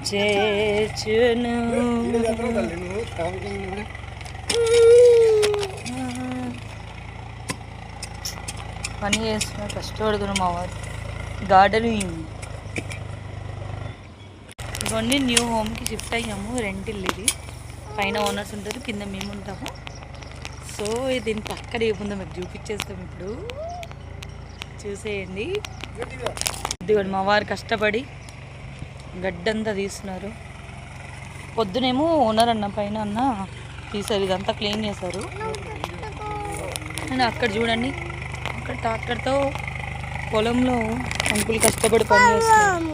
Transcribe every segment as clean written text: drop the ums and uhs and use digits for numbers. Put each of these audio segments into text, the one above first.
చేర్చును. పని చేస్తున్నా, కష్టపడుతున్నాం మా వారు. గార్డెనింగ్. ఇవన్నీ న్యూ హోమ్కి షిఫ్ట్ అయ్యాము. రెంట్ ఇల్లు ఇది. పైన ఓనర్స్ ఉంటారు, కింద మేము ఉంటాము. సో దీని పక్కన ఏముందో మీకు చూపించేస్తాం ఇప్పుడు. చూసేయండి. ఇదిగోండి మా వారు కష్టపడి గడ్డంతా తీస్తున్నారు. పొద్దునేమో ఓనర్ అన్న పైన అన్న తీసారు, ఇదంతా క్లీన్ చేశారు. అండ్ అక్కడ చూడండి, అక్కడ ట్రాక్టర్తో పొలంలో అంకులు కష్టపడి పని చేస్తారు.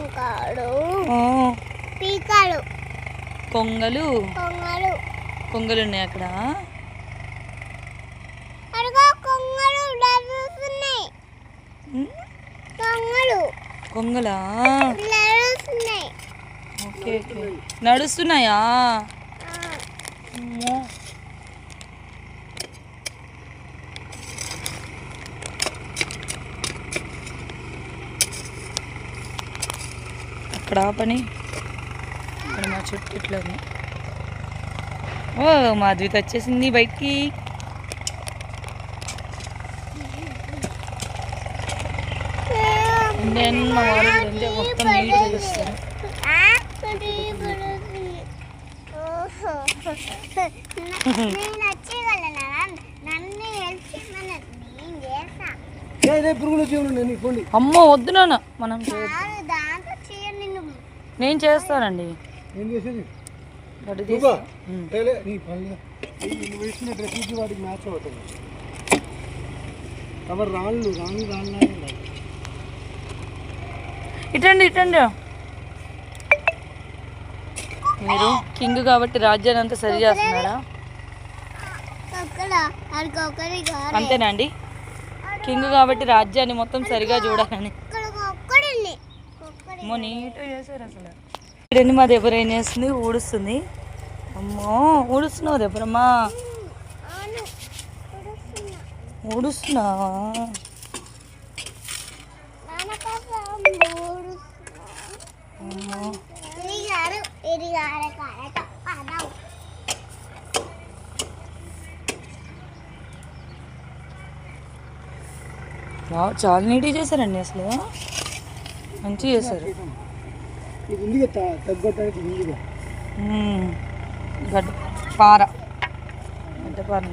కొంగలు కొంగలు ఉన్నాయి అక్కడ. కొంగలా? ఓకే ఓకే, నడుస్తున్నాయా? అక్కడ పని ఇక్కడ మా చుట్టూ ఇట్లా ఉంది. ఓ మాధవిత వచ్చేసింది బయటికి. మా వాడు మొత్తం నీళ్ళు చేస్తారు. అమ్మో వద్దు నాన్న, మనం నేను చేస్తానండి. ఇటండి ఇటండి. మీరు కింగ్ కాబట్టి రాజ్యాన్ని అంతా సరి చేస్తున్నారా? అంతేనా అండి? కింగ్ కాబట్టి రాజ్యాన్ని మొత్తం సరిగా చూడాలని అమ్మో నీట్గా చేశారు అసలు. ఇక్కడండి మా దెబ్బర ఏం చేస్తుంది, ఊడుస్తుంది. అమ్మో ఊడుస్తున్నావు దెబ్బరమ్మా, ఊడుస్తున్నా. చాలా నీట్గా చేశారండి, అసలు మంచిగా చేశారు. గడ్డ పార, గడ్డపార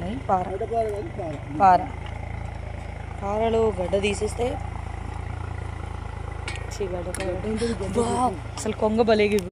పార పారలో గడ్డ తీసేస్తే అసలు కొంగ బలేగి